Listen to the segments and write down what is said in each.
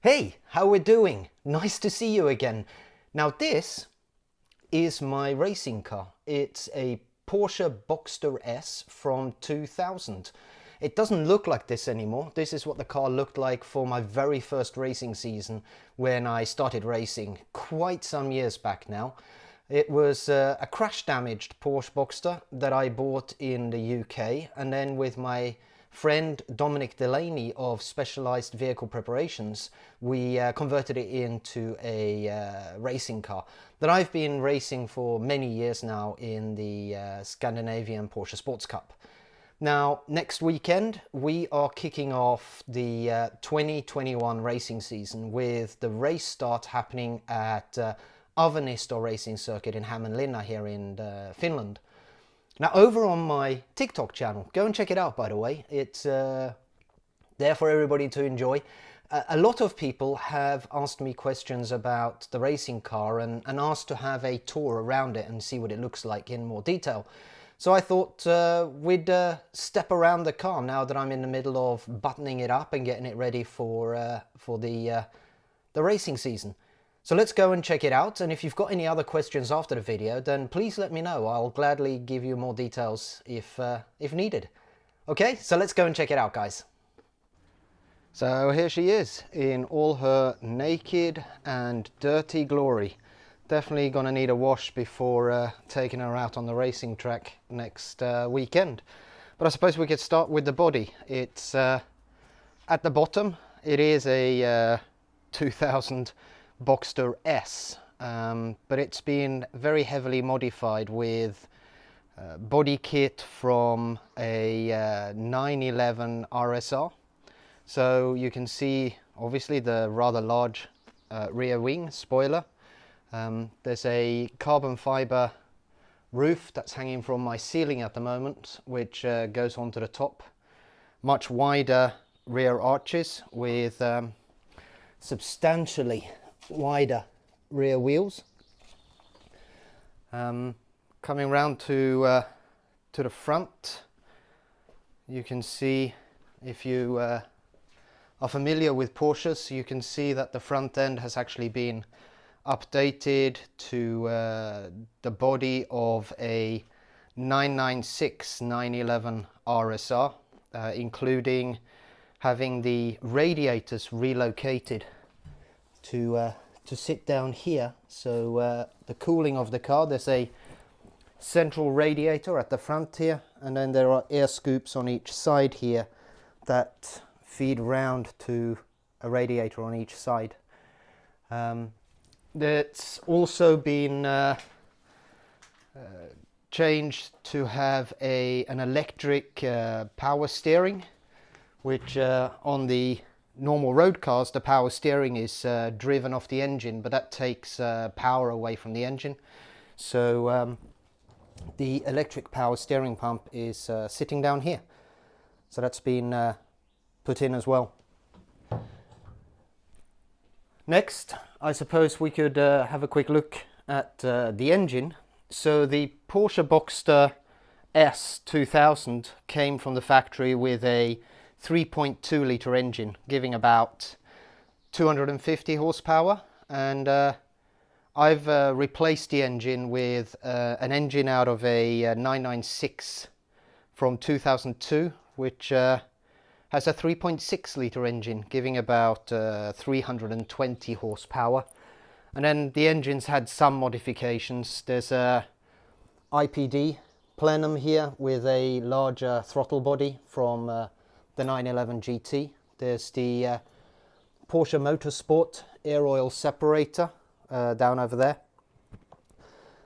Hey, how we doing? Nice to see you again. Now this is my racing car. It's a Porsche Boxster S from 2000. It doesn't look like this anymore. This is what the car looked like for my very first racing season when I started racing quite some years back now. It was a crash damaged Porsche Boxster that I bought in the UK, and then with my friend Dominic Delaney of Specialized Vehicle Preparations, we converted it into a racing car that I've been racing for many years now in the Scandinavian Porsche Sports Cup. Now, next weekend we are kicking off the 2021 racing season with the race start happening at Avanisto Racing Circuit in Hämeenlinna here in Finland. Now, over on my TikTok channel, go and check it out, by the way. It's there for everybody to enjoy. A lot of people have asked me questions about the racing car and asked to have a tour around it and see what it looks like in more detail. So I thought we'd step around the car now that I'm in the middle of buttoning it up and getting it ready for the racing season. So let's go and check it out, and if you've got any other questions after the video, then please let me know. I'll gladly give you more details if needed. Okay, so let's go and check it out, guys. So here she is in all her naked and dirty glory. Definitely gonna need a wash before taking her out on the racing track next weekend. But I suppose we could start with the body. It's at the bottom, it is a 2000 Boxster S, but it's been very heavily modified with body kit from a 911 RSR. So you can see obviously the rather large rear wing spoiler. There's a carbon fibre roof that's hanging from my ceiling at the moment, which goes onto the top. Much wider rear arches with substantially wider rear wheels. Coming round to the front, you can see, if you are familiar with Porsches, you can see that the front end has actually been updated to the body of a 996 911 RSR, including having the radiators relocated to sit down here. So the cooling of the car, there's a central radiator at the front here, and then there are air scoops on each side here that feed round to a radiator on each side. That's also been changed to have an electric power steering, which on the normal road cars, the power steering is driven off the engine, but that takes power away from the engine. So the electric power steering pump is sitting down here. So that's been put in as well. Next, I suppose we could have a quick look at the engine. So the Porsche Boxster S 2000 came from the factory with a 3.2 litre engine, giving about 250 horsepower, and I've replaced the engine with an engine out of a 996 from 2002, which has a 3.6 litre engine, giving about 320 horsepower. And then the engine's had some modifications. There's a IPD plenum here with a larger throttle body from the 911 GT. There's the Porsche Motorsport air oil separator down over there.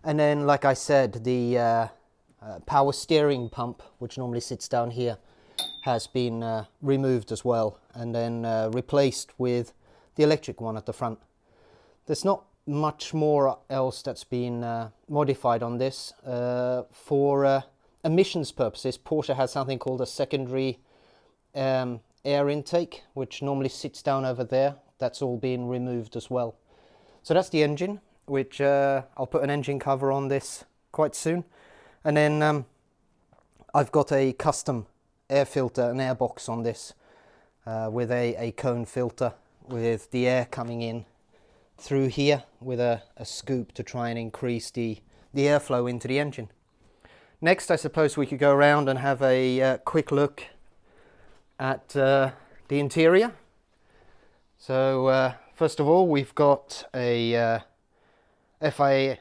And then, like I said, the power steering pump, which normally sits down here, has been removed as well, and then replaced with the electric one at the front. There's not much more else that's been modified on this. For emissions purposes, Porsche has something called a secondary air intake, which normally sits down over there. That's all been removed as well. So that's the engine, which I'll put an engine cover on this quite soon. And then I've got a custom air filter, an air box on this with a cone filter, with the air coming in through here with a scoop to try and increase the airflow into the engine. Next, I suppose we could go around and have a quick look at the interior. So first of all, we've got a FIA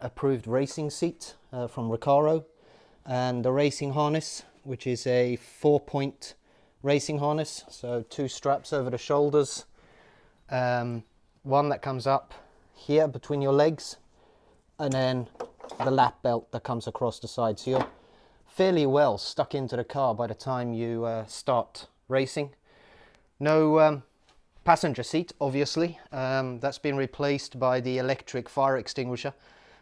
approved racing seat from Recaro, and the racing harness, which is a 4-point racing harness, so 2 straps over the shoulders, one that comes up here between your legs, and then the lap belt that comes across the side, so you're fairly well stuck into the car by the time you start racing. No passenger seat, obviously. That's been replaced by the electric fire extinguisher,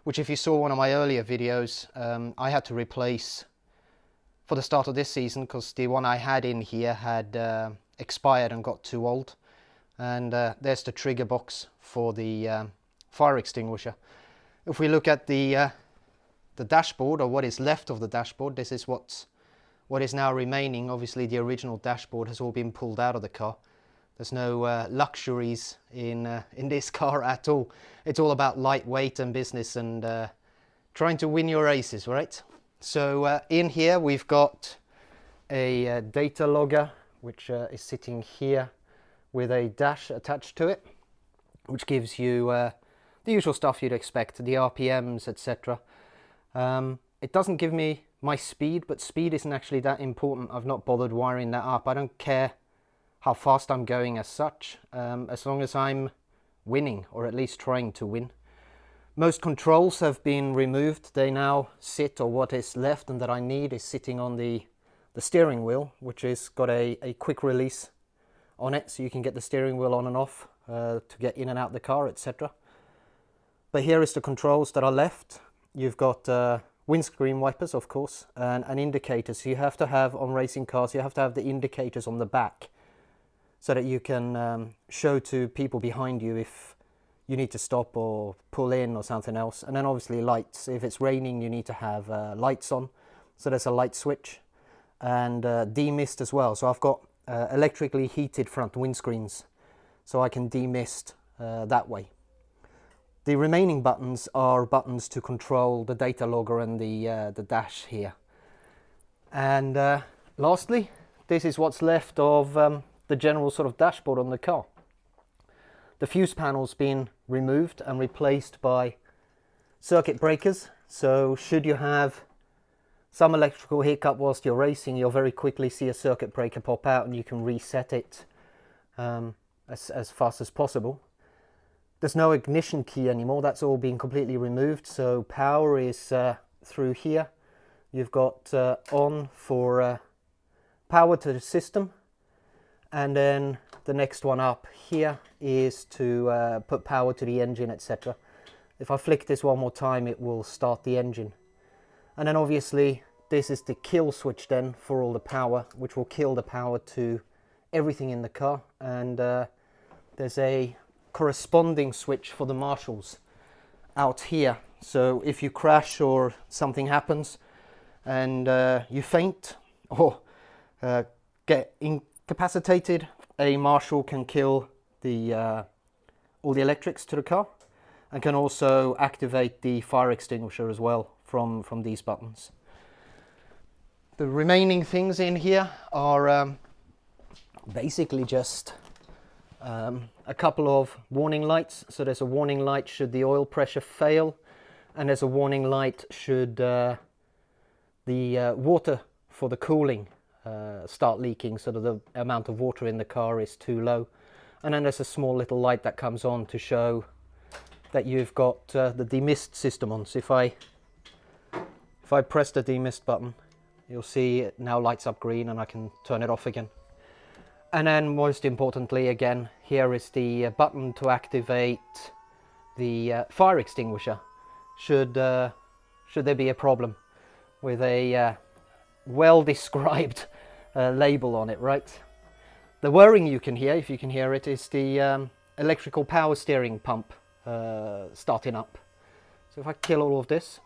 which, if you saw one of my earlier videos, I had to replace for the start of this season because the one I had in here had expired and got too old. And there's the trigger box for the fire extinguisher. If we look at the dashboard, or what is left of the dashboard, this is what is now remaining. Obviously the original dashboard has all been pulled out of the car. There's no luxuries in this car at all. It's all about lightweight and business and trying to win your races, right? So in here we've got a data logger, which is sitting here with a dash attached to it, which gives you the usual stuff you'd expect, the RPMs, etc. It doesn't give me my speed, but speed isn't actually that important. I've not bothered wiring that up. I don't care how fast I'm going as such, as long as I'm winning, or at least trying to win. Most controls have been removed. They now sit, or what is left and that I need is sitting on the steering wheel, which has got a quick release on it, so you can get the steering wheel on and off to get in and out the car, etc. But here is the controls that are left. You've got windscreen wipers, of course, and indicators. So you have to have, on racing cars, you have to have the indicators on the back so that you can show to people behind you if you need to stop or pull in or something else. And then obviously lights. If it's raining, you need to have lights on. So there's a light switch, and demist as well. So I've got electrically heated front windscreens, so I can demist that way. The remaining buttons are buttons to control the data logger and the dash here. And lastly, this is what's left of the general sort of dashboard on the car. The fuse panel's been removed and replaced by circuit breakers. So should you have some electrical hiccup whilst you're racing, you'll very quickly see a circuit breaker pop out and you can reset it as fast as possible. There's no ignition key anymore. That's all been completely removed. So power is through here. You've got on for power to the system, and then the next one up here is to put power to the engine, etc. If I flick this one more time, it will start the engine. And then obviously this is the kill switch then for all the power, which will kill the power to everything in the car. And there's a corresponding switch for the marshals out here. So if you crash or something happens and you faint or get incapacitated, a marshal can kill the all the electrics to the car, and can also activate the fire extinguisher as well from these buttons. The remaining things in here are basically just a couple of warning lights. So there's a warning light should the oil pressure fail, and there's a warning light should the water for the cooling start leaking, so that the amount of water in the car is too low. And then there's a small little light that comes on to show that you've got the demist system on. So if I press the demist button, you'll see it now lights up green and I can turn it off again. And then most importantly, again, here is the button to activate the fire extinguisher should there be a problem with a well described label on it, right? The whirring you can hear, if you can hear it, is the electrical power steering pump starting up. So if I kill all of this,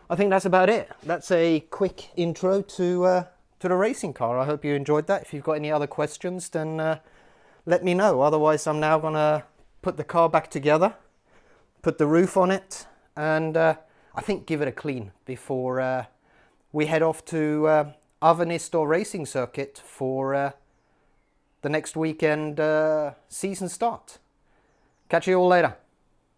I think that's about it. That's a quick intro to to the racing car. I hope you enjoyed that. If you've got any other questions, then let me know. Otherwise, I'm now gonna put the car back together, put the roof on it, and I think give it a clean before we head off to Avernista racing circuit for the next weekend season start. Catch you all later.